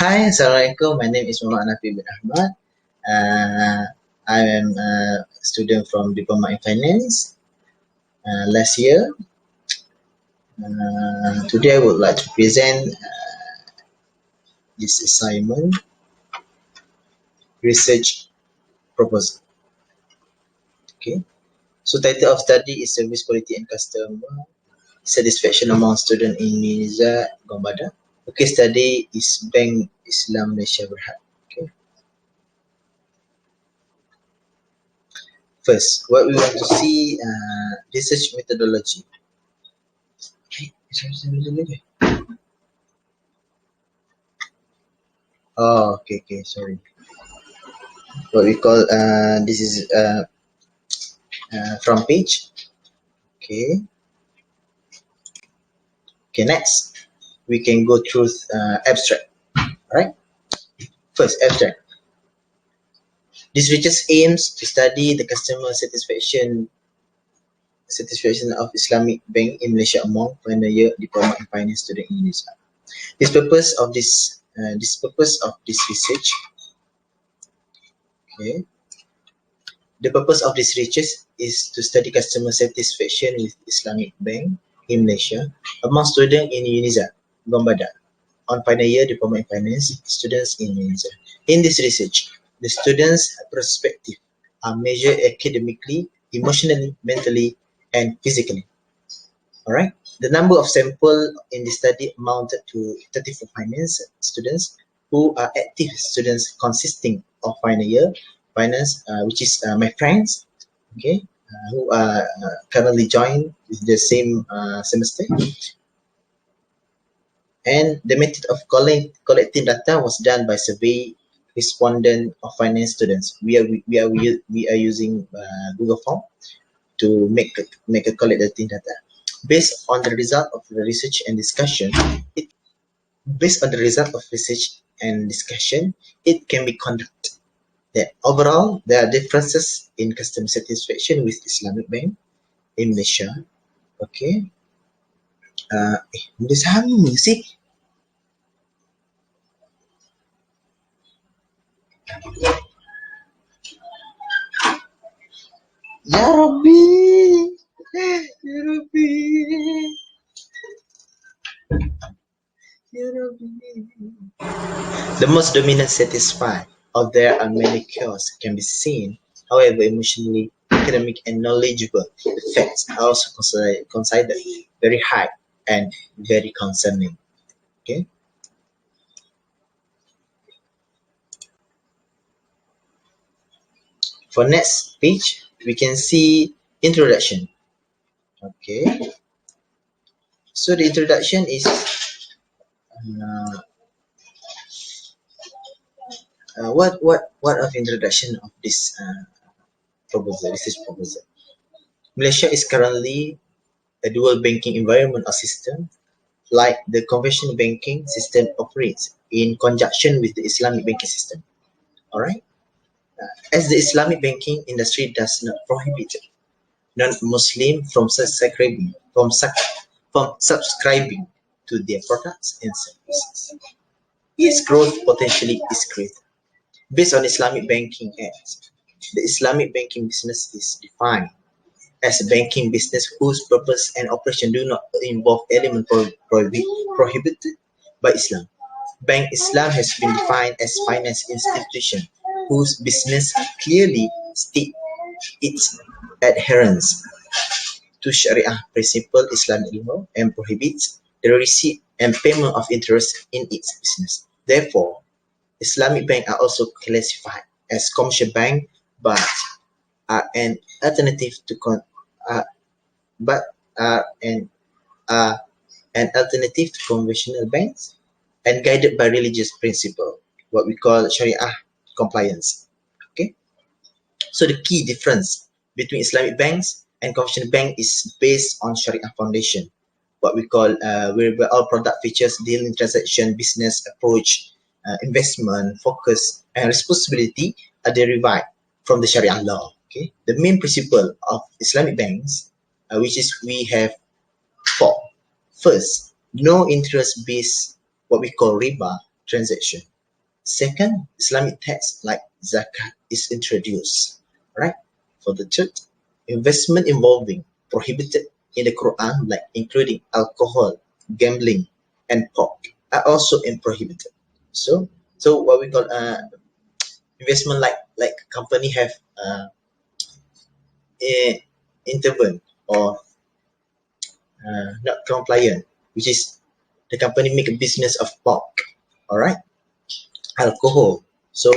Hi, Assalamualaikum. My name is Hanafi bin Ahmad. I am a student from Diploma in Finance last year. Today I would like to present this assignment, research proposal. Okay. So title of study is Service Quality and Customer Satisfaction among students in UNISZA, BADAK. Okay, study is Bank Islam Malaysia BERHAD. Okay. First, what we want to see, research methodology. Oh, okay, sorry. What we call, this is front page. Okay. Okay, next we can go through abstract. Right. First, abstract. This research aims to study the customer satisfaction of Islamic Bank in Malaysia among final year Diploma in Finance student in UNISZA. The purpose of this research. Okay. The purpose of this research is to study customer satisfaction with Islamic Bank in Malaysia among students in UNISZA, BADAK, on final year Diploma in Finance students in UNISZA. In this research, the students' perspective are measured academically, emotionally, mentally, and physically. Alright. The number of samples in the study amounted to 34 finance students who are active students consisting of final year finance, which is my friends, okay, who are currently joined with the same semester. And the method of collecting data was done by survey respondent of finance students. We are using Google Form to make a collecting data. Based on the result of the research and discussion, it can be conducted that overall there are differences in customer satisfaction with Islamic Bank in Malaysia. Okay. Benda sama sih. Ya Rabbi. Ya Rabbi. Ya Rabbi. The most dominant satisfied of there are many cures can be seen. However, emotionally, academic, and knowledgeable effects are also considered very high and very concerning. Okay. For next page, we can see introduction. Okay. So the introduction is what of introduction of this research proposal. Malaysia is currently a dual banking environment or system, like the conventional banking system operates in conjunction with the Islamic banking system. All right. As the Islamic banking industry does not prohibit non-Muslim from subscribing to their products and services, its growth potentially is greater. Based on Islamic Banking Act, the Islamic banking business is defined as a banking business whose purpose and operation do not involve elements prohibited by Islam. Bank Islam has been defined as finance institution whose business clearly states its adherence to Sharia principle Islamic law and prohibits the receipt and payment of interest in its business. Therefore, Islamic banks are also classified as commercial bank, but are an alternative to conventional banks and guided by religious principle, what we call Sharia compliance. Okay. So the key difference between Islamic banks and conventional bank is based on Sharia foundation, what we call where all product features, dealing transaction, business approach, investment, focus, and responsibility are derived from the Sharia law. Okay, the main principle of Islamic banks, which is we have four. First, no interest-based, what we call riba transaction. Second, Islamic tax like zakat is introduced. Right? For the third, investment involving prohibited in the Quran, like including alcohol, gambling, and pork, are also prohibited. So what we call investment, like company have intervened or not compliant, which is the company make a business of pork, all right, alcohol. So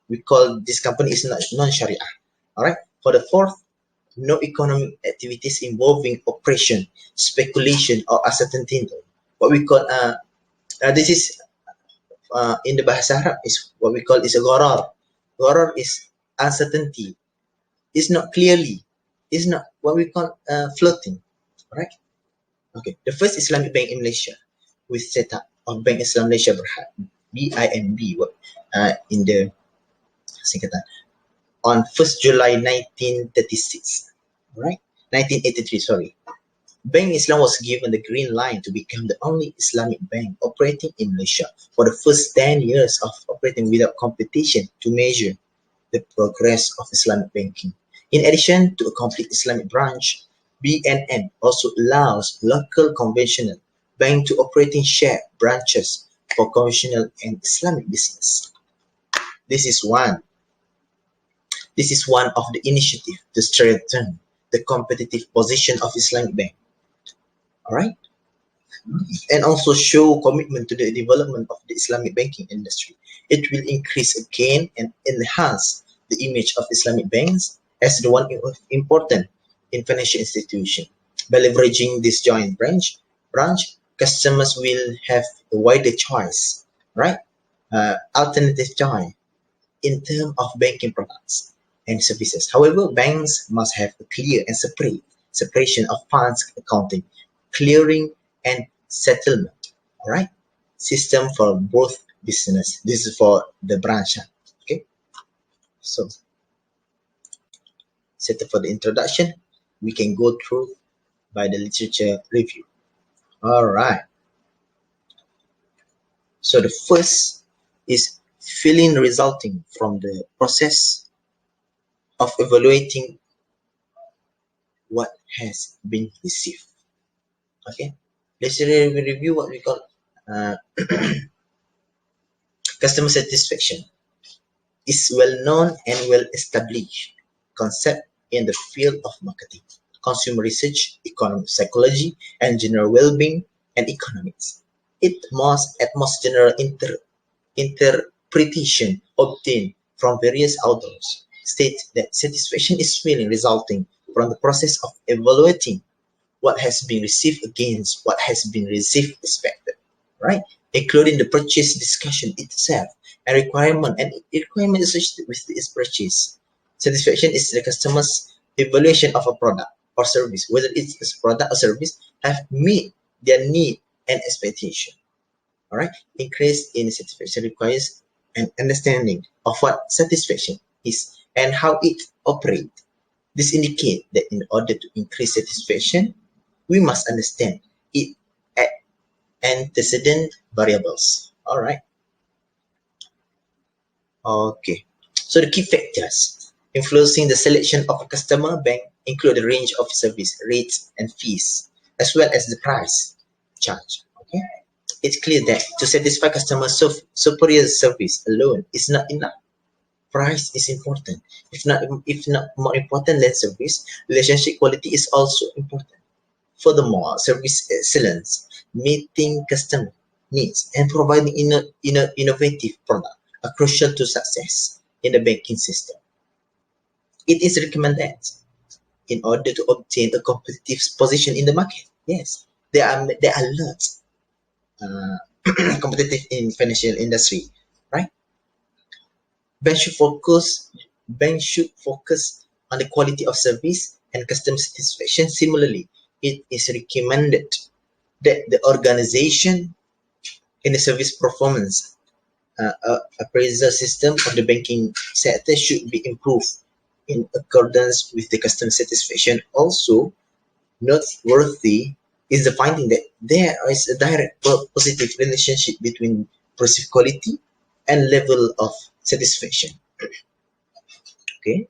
we call this company is not non-sharia, all right. For the fourth, no economic activities involving operation, speculation, or uncertainty. What we call this is in the Bahasa Arab is what we call is a gharar. Gharar is uncertainty. It's not clearly. It's not what we call floating, right? Okay. The first Islamic bank in Malaysia with setup of Bank Islam Malaysia BERHAD, BIMB, in the singkatan, on 1st July 1936, right? 1983, sorry. Bank Islam was given the green line to become the only Islamic bank operating in Malaysia for the first 10 years of operating without competition to measure the progress of Islamic banking. In addition to a complete Islamic branch, BNM also allows local conventional bank to operate in shared branches for conventional and Islamic business. This is one of the initiatives to strengthen the competitive position of Islamic bank. All right, and also show commitment to the development of the Islamic banking industry. It will increase again and enhance the image of Islamic banks as the one important in financial institution. By leveraging this joint branch, customers will have a wider choice, right? Alternative choice in terms of banking products and services. However, banks must have a clear and separation of funds accounting, clearing, and settlement. All right, system for both business. This is for the branch. Okay, so set up for the introduction. We can go through by the literature review. All right. So the first is feeling resulting from the process of evaluating what has been received. Okay, let's review what we call customer satisfaction. Is well known and well established concept in the field of marketing, consumer research, economic psychology, and general well-being and economics. At most general interpretation obtained from various authors states that satisfaction is feeling resulting from the process of evaluating what has been received against what has been received expected, right? Including the purchase discussion itself and requirement associated with this purchase. Satisfaction is the customer's evaluation of a product or service, whether it's a product or service have meet their need and expectation. All right. Increase in satisfaction requires an understanding of what satisfaction is and how it operates. This indicates that in order to increase satisfaction, we must understand it antecedent variables. All right. Okay. So the key factors influencing the selection of a customer bank include a range of service rates and fees, as well as the price charged. Okay. It's clear that to satisfy customer superior service alone is not enough. Price is important. If not more important than service, relationship quality is also important. Furthermore, service excellence, meeting customer needs, and providing innovative product are crucial to success in the banking system. It is recommended in order to obtain a competitive position in the market. Yes, there are lots competitive in financial industry, right? Bank should focus on the quality of service and customer satisfaction. Similarly, it is recommended that the organization in the service performance appraisal system of the banking sector should be improved in accordance with the customer satisfaction. Also, noteworthy is the finding that there is a direct positive relationship between perceived quality and level of satisfaction. Okay,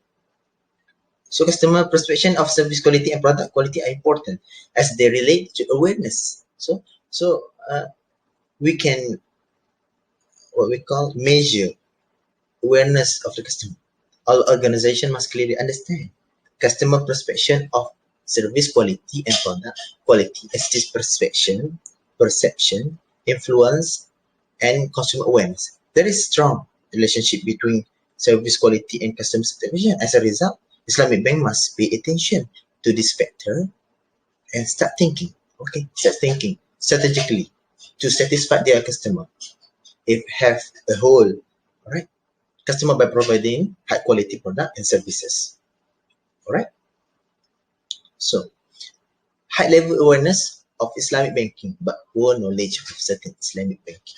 so customer perception of service quality and product quality are important as they relate to awareness. So we can what we call measure awareness of the customer. All organizations must clearly understand customer perception of service quality and product quality as this perception, influence, and consumer awareness. There is strong relationship between service quality and customer satisfaction. As a result, Islamic Bank must pay attention to this factor and start thinking strategically to satisfy their customer. If have a whole, right, customer by providing high quality product and services. All right. So high level awareness of Islamic banking, but poor knowledge of certain Islamic banking,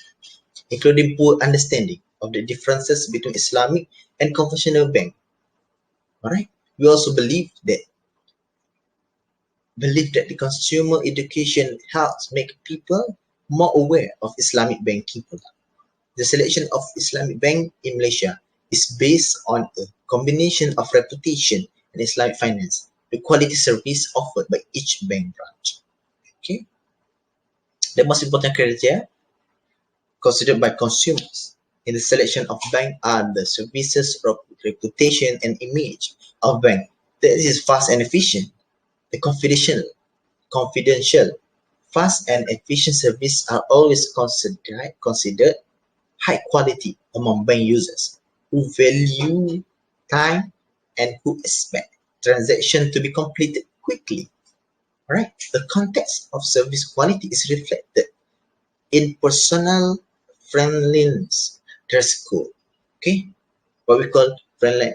including poor understanding of the differences between Islamic and conventional bank. All right. We also believe that the consumer education helps make people more aware of Islamic banking products. The selection of Islamic bank in Malaysia is based on a combination of reputation and Islamic finance, the quality service offered by each bank branch. Okay, the most important criteria considered by consumers in the selection of bank are the services, reputation, and image of bank. That is fast and efficient. The confidential, fast and efficient service are always considered high quality among bank users who value time and who expect transaction to be completed quickly. Right? The context of service quality is reflected in personal friendliness, dress code. Okay, what we call friendly.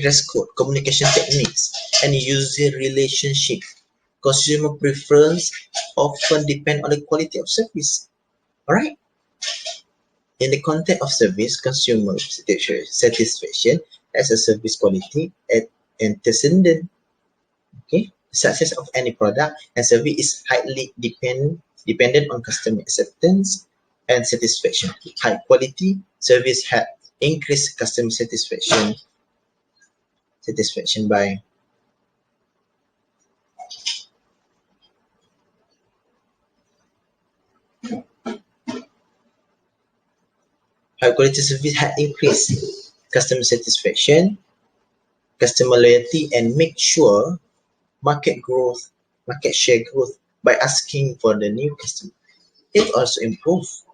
Dress code, communication techniques, and user relationship. Consumer preference often depend on the quality of service. All right. In the context of service, consumer satisfaction as a service quality antecedent. Okay, success of any product and service is highly dependent on customer acceptance and satisfaction. High quality service has increased customer satisfaction by high quality service had increased customer satisfaction, customer loyalty, and make sure market share growth by asking for the new customer. It also improves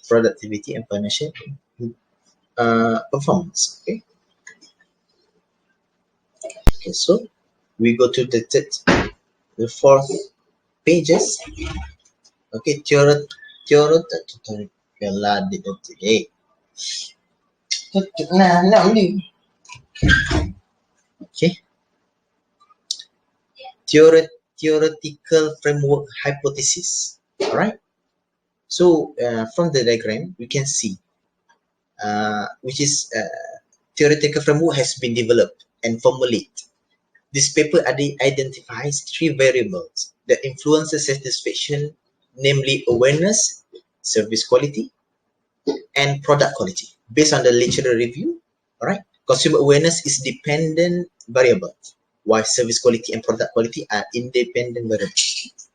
productivity and financial performance. Okay, so we go to the fourth pages. Okay, theoretical today. Okay, theoretical framework hypothesis. All right. So from the diagram we can see which is theoretical framework has been developed and formulated. This paper identifies three variables that influence the satisfaction, namely awareness, service quality, and product quality. Based on the literature review, all right, consumer awareness is dependent variable, while service quality and product quality are independent variables.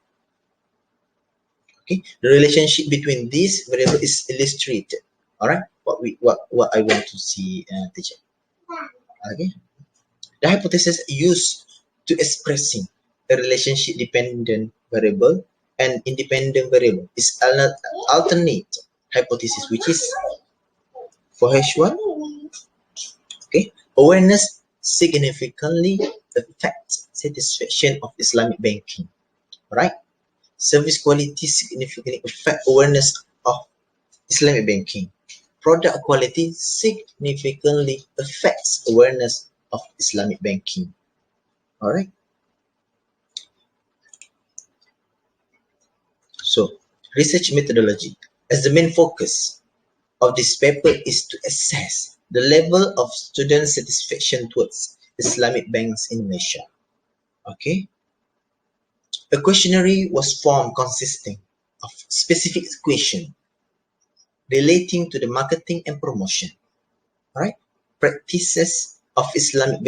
Okay, the relationship between these variables is illustrated. All right, what I want to see, teacher. Okay, the hypothesis used to expressing the relationship dependent variable and independent variable is an alternate hypothesis, which is for H1. Okay, awareness significantly affects satisfaction of Islamic banking. Right, service quality significantly affect awareness of Islamic banking. Product quality significantly affects awareness of Islamic banking. All right. So, research methodology. As the main focus of this paper is to assess the level of student satisfaction towards Islamic banks in Malaysia. Okay. A questionnaire was formed consisting of specific questions relating to the marketing and promotion. Alright, practices of Islamic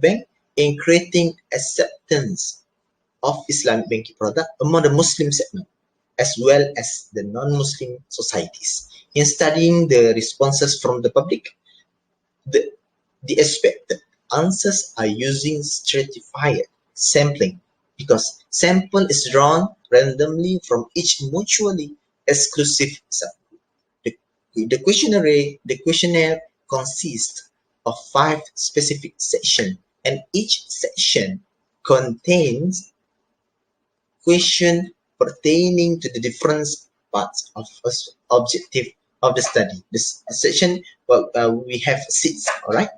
Bank in creating acceptance of Islamic banking product among the Muslim segment as well as the non-Muslim societies. In studying the responses from the public, the expected answers are using stratified sampling because sample is drawn randomly from each mutually exclusive sample. The questionnaire consists of 5 specific sections, and each section contains questions pertaining to the different parts of objective of the study. This section, we have 6, all right?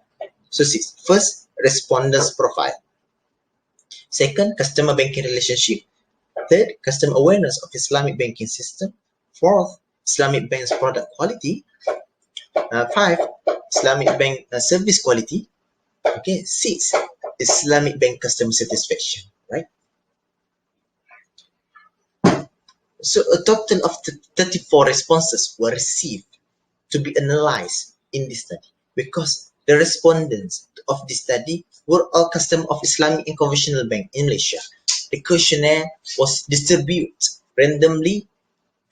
So 6. First, respondents profile. Second, customer banking relationship. Third, customer awareness of Islamic banking system. Fourth, Islamic bank's product quality. 5, Islamic bank service quality. Okay. 6, Islamic bank customer satisfaction. Right. So a total of 34 responses were received to be analyzed in this study because the respondents of this study were all customers of Islamic and conventional bank in Malaysia. The questionnaire was distributed randomly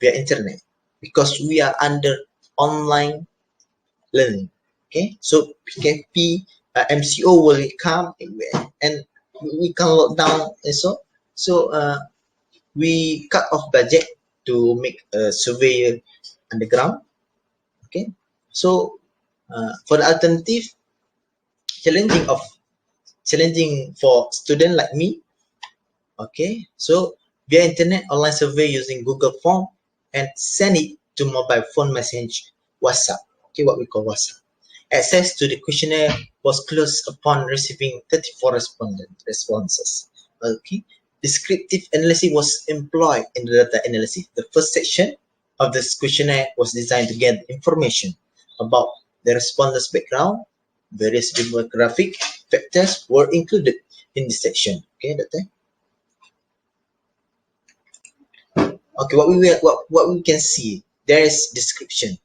via internet because we are under online learning. Okay, so PKP MCO will come and we can lock down and so we cut off budget to make a survey underground. Okay, so for the alternative, challenging for student like me. Okay, so via internet online survey using Google Form and send it to mobile phone message WhatsApp. Okay, what we call WhatsApp. Access to the questionnaire was closed upon receiving 34 responses. Okay, descriptive analysis was employed in the data analysis. The first section of this questionnaire was designed to get information about the respondents' background. Various demographic factors were included in this section. Okay, that time. Okay, what we can see, there is description.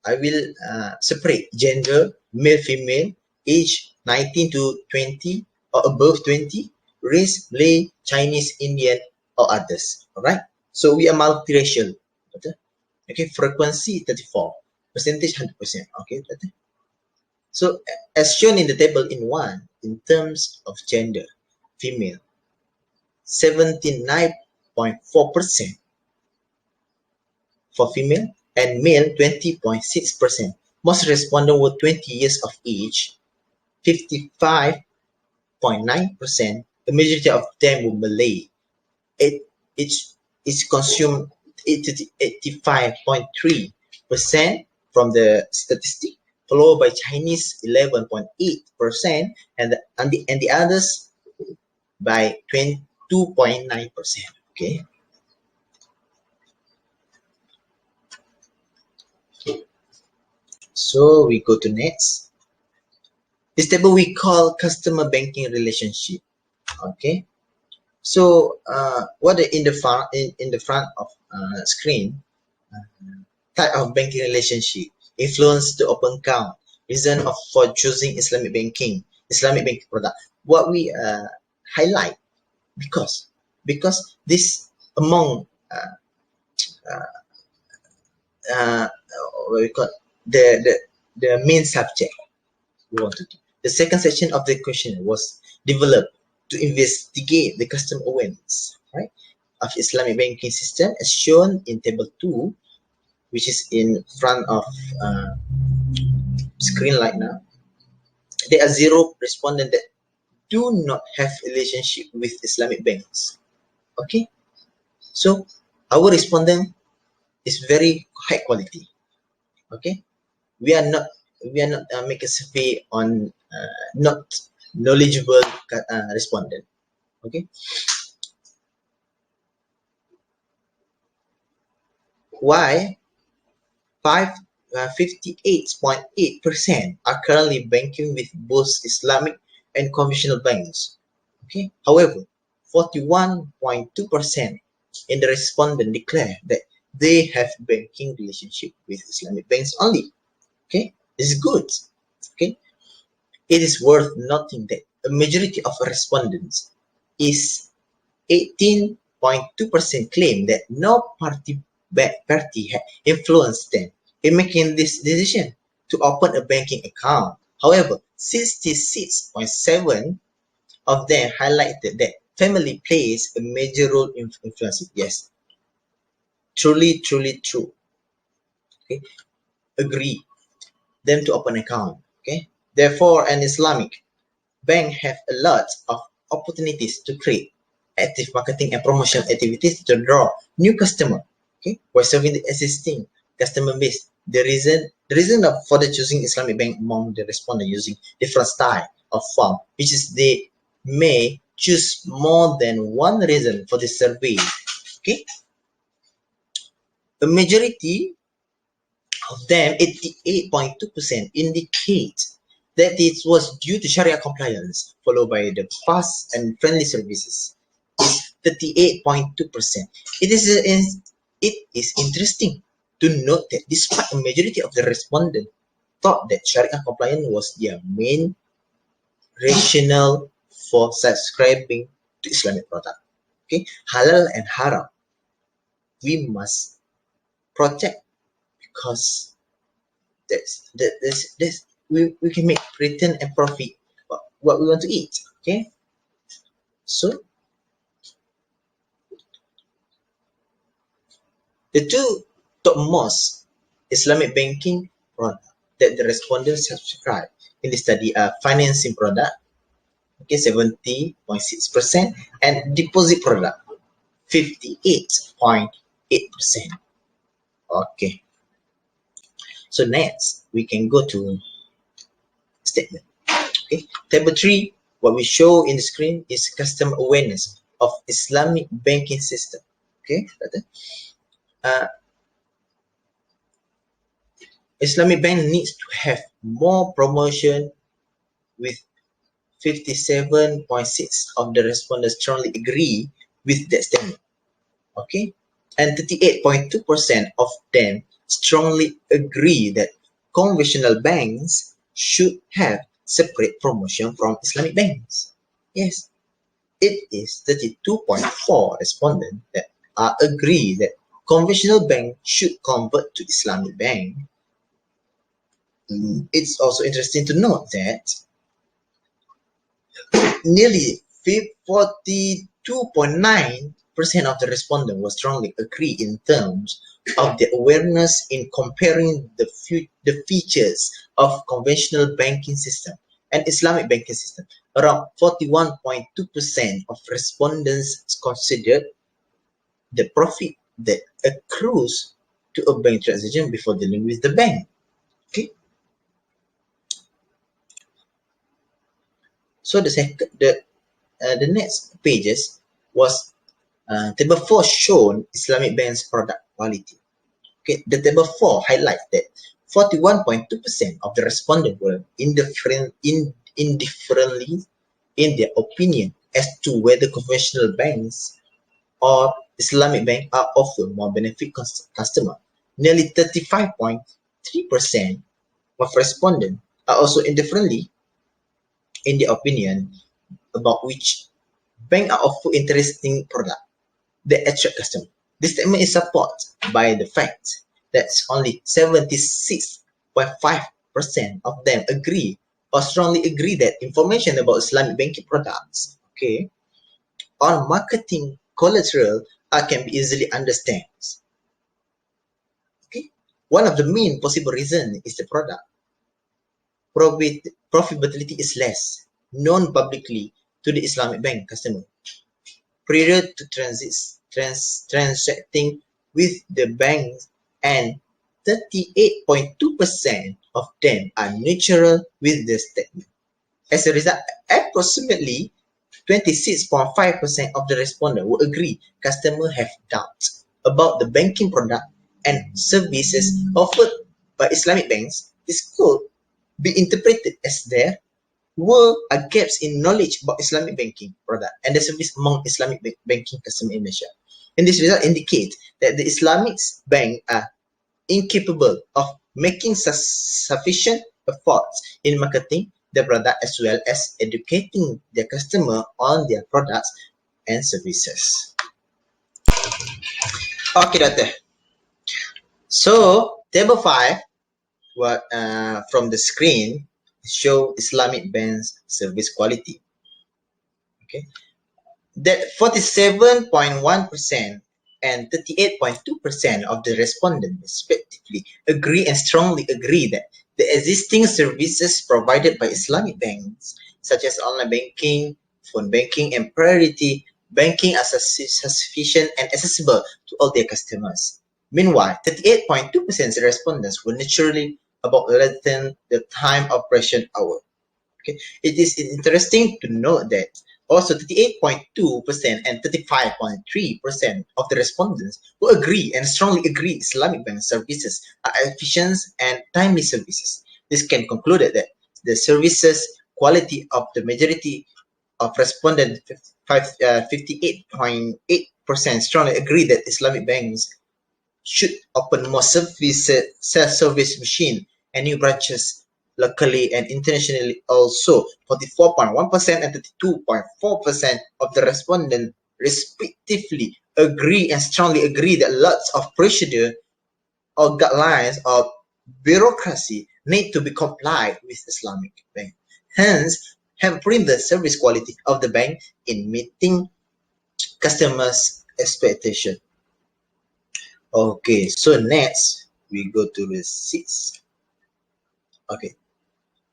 I will separate gender, male, female, age 19 to 20 or above 20, race, Malay, Chinese, Indian, or others. Alright, so we are multiracial. Okay, frequency 34, percentage 100%. Okay, so as shown in the table in 1, in terms of gender, female 79.4% for female, and male 20.6%. Most respondents were 20 years of age, 55.9%. The majority of them were Malay. It's consumed 85.3% from the statistic, followed by Chinese 11.8%, and the others by 22.9%. Okay. So we go to next. This table we call customer banking relationship. Okay. So what in the front of screen, type of banking relationship, influence to open account, reason for choosing Islamic banking product. What we highlight because this among what we call the main subject we want to do. The second section of the question was developed to investigate the customer awareness, right, of Islamic banking system as shown in table 2, which is in front of screen right now. There are 0 respondents that do not have relationship with Islamic banks. Okay, so our respondent is very high quality. Okay, we are not make a survey on not knowledgeable respondent. Okay, why 58.8% are currently banking with both Islamic and conventional banks. Okay, however, 41.2% in the respondent declare that they have banking relationship with Islamic banks only. Okay, this is good. Okay, it is worth noting that a majority of respondents is 18.2% claim that no party had influenced them in making this decision to open a banking account. However, 66.7% of them highlighted that family plays a major role in influencing. Yes, truly true. Okay, agree them to open account. Okay, therefore, an Islamic bank have a lot of opportunities to create active marketing and promotion activities to draw new customer. Okay, while serving the existing customer base. The reason for the choosing Islamic bank among the respondents using different style of form, which is they may choose more than one reason for the survey. Okay, a majority of them, 88.2%, indicate that it was due to Sharia compliance, followed by the fast and friendly services. It's 38.2%. It is interesting to note that despite a majority of the respondents thought that Sharia compliance was their main rationale for subscribing to Islamic product. Okay, halal and haram, we must protect because we can make return and profit what we want to eat. Okay, so the two topmost Islamic banking product that the respondents subscribe in the study are financing product, okay, 70.6%, and deposit product, 58.8%. Okay, so next we can go to statement. Okay, table 3, what we show in the screen is customer awareness of Islamic banking system. Okay, Islamic bank needs to have more promotion, with 57.6% of the respondents strongly agree with that statement. Okay, and 38.2% of them strongly agree that conventional banks should have separate promotion from Islamic banks. Yes, it is 32.4% respondents that agree that conventional bank should convert to Islamic bank. It's also interesting to note that nearly 42.9% of the respondents will strongly agree in terms of the awareness in comparing the features of conventional banking system and Islamic banking system. Around 41.2% of respondents considered the profit that accrues to a bank transaction before dealing with the bank. Okay. So the next pages was table 4 shown Islamic bank's product quality. Okay, the table 4 highlights that 41.2% of the respondents were indifferently in their opinion as to whether conventional banks or Islamic bank are offer more benefit customer. Nearly 35.3% of respondents are also indifferently in their opinion about which bank are offer interesting product that attract customer. This statement is supported by the fact that only 76.5% of them agree or strongly agree that information about Islamic banking products, okay, on marketing collateral can be easily understood. Okay, one of the main possible reasons is the product profitability is less known publicly to the Islamic bank customer prior to transacting with the banks, and 38.2% of them are neutral with the statement. As a result, approximately 26.5% of the respondents will agree customers have doubts about the banking product and services offered by Islamic banks. This could be interpreted as there were gaps in knowledge about Islamic banking product and the service among Islamic banking customers in Malaysia. And this result indicates that the Islamic bank are incapable of making sufficient efforts in marketing their product as well as educating their customer on their products and services. Okay, Doctor. So, table 5, what from the screen show Islamic bank's service quality. Okay, that 47.1% and 38.2% of the respondents respectively agree and strongly agree that the existing services provided by Islamic banks, such as online banking, phone banking, and priority banking, are sufficient and accessible to all their customers. Meanwhile, 38.2% respondents were naturally about less than the time operation hour. Okay, it is interesting to note that also 38.2% and 35.3% of the respondents who agree and strongly agree Islamic bank services are efficient and timely services. This can conclude that the services quality of the majority of respondents, 58.8% strongly agree that Islamic banks should open more self-service machine and new branches locally and internationally. Also, 44.1% and 32.4% of the respondents respectively agree and strongly agree that lots of procedure or guidelines or bureaucracy need to be complied with Islamic bank, hence hampering the service quality of the bank in meeting customers' expectation. Okay, so next we go to the 6th. Okay,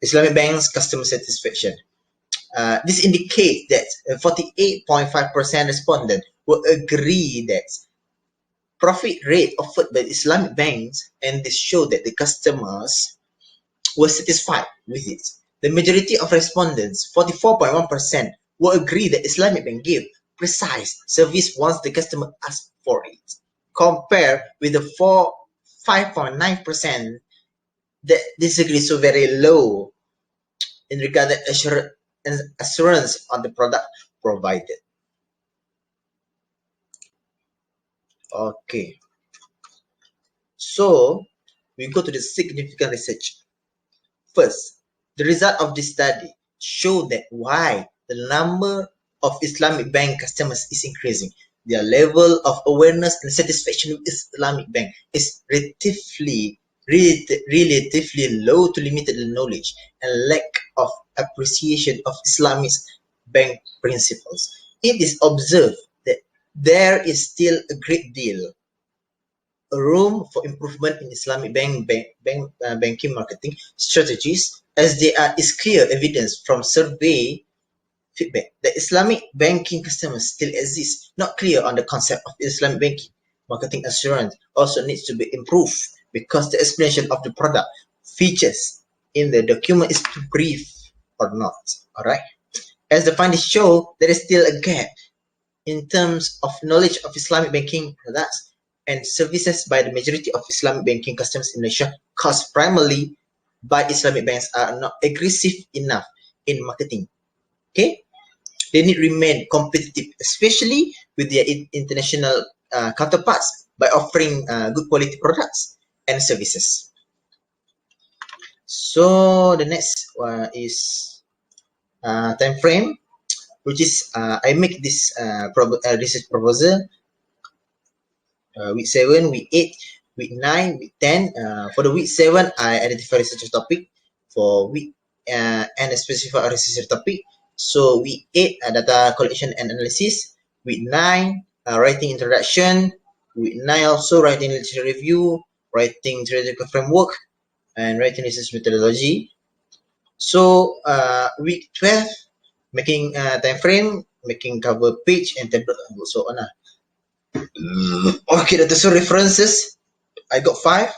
Islamic bank's customer satisfaction. This indicates that 48.5% respondents will agree that profit rate offered by Islamic banks, and this show that the customers were satisfied with it. The majority of respondents, 44.1%, will agree that Islamic bank give precise service once the customer asks for it, compared with the 5.9% that disagree, so very low in regard to assurance on the product provided. Okay, so we go to the significant research. First, the result of this study show that why the number of Islamic bank customers is increasing. Their level of awareness and satisfaction with Islamic bank is relatively low to limited knowledge and lack of appreciation of Islamic bank principles. It is observed that there is still a great deal room for improvement in Islamic banking marketing strategies, as there is clear evidence from survey feedback that Islamic banking customers still exist not clear on the concept of Islamic banking. Marketing assurance also needs to be improved because the explanation of the product features in the document is too brief or not. Alright, as the findings show, there is still a gap in terms of knowledge of Islamic banking products and services by the majority of Islamic banking customers in Malaysia, caused primarily by Islamic banks are not aggressive enough in marketing. Okay, they need to remain competitive, especially with their international counterparts, by offering good quality products and services. So the next one is time frame, which is I make this research proposal week 7, week 8, week 9, week 10. For the week 7, I identify research topic. For week and a specific research topic. So week 8, data collection and analysis. Week 9, writing introduction. Week 9 also writing literature review, writing theoretical framework, and writing research methodology. So week 12, making time frame, making cover page and table, and so on. Okay, so references, I got 5.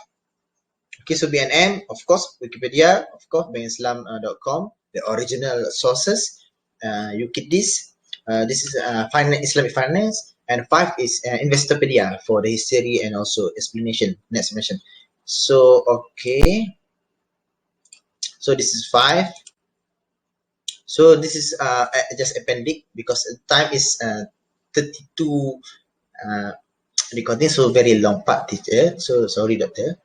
Okay, so BNM, of course, Wikipedia, of course, bankislam.com, the original sources. You get this. This is finance, Islamic finance, and 5 is Investopedia for the history and also explanation, next mention. So okay, so this is 5. So this is just appendix because time is 32 recording, so very long part, teacher. So sorry, doctor.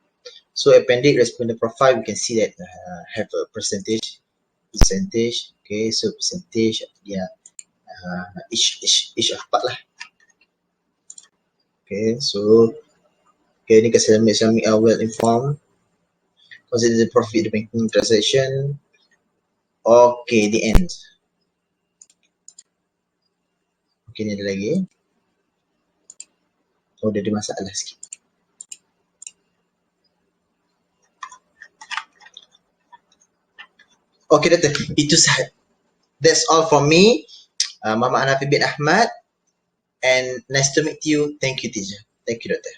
So appendix responder profile, we can see that have a percentage. Okay, so percentage dia each of part lah. Okay, so okay, ni kasi summit are well informed. Consider the profit the banking transaction. Okay, the end. Okay, ni ada lagi. Oh, dia ada masalah sikit. Okay, doctor. Itu sahaja. That's all from me. Muhammad Hanafi bin Ahmad. And nice to meet you. Thank you, teacher. Thank you, doctor.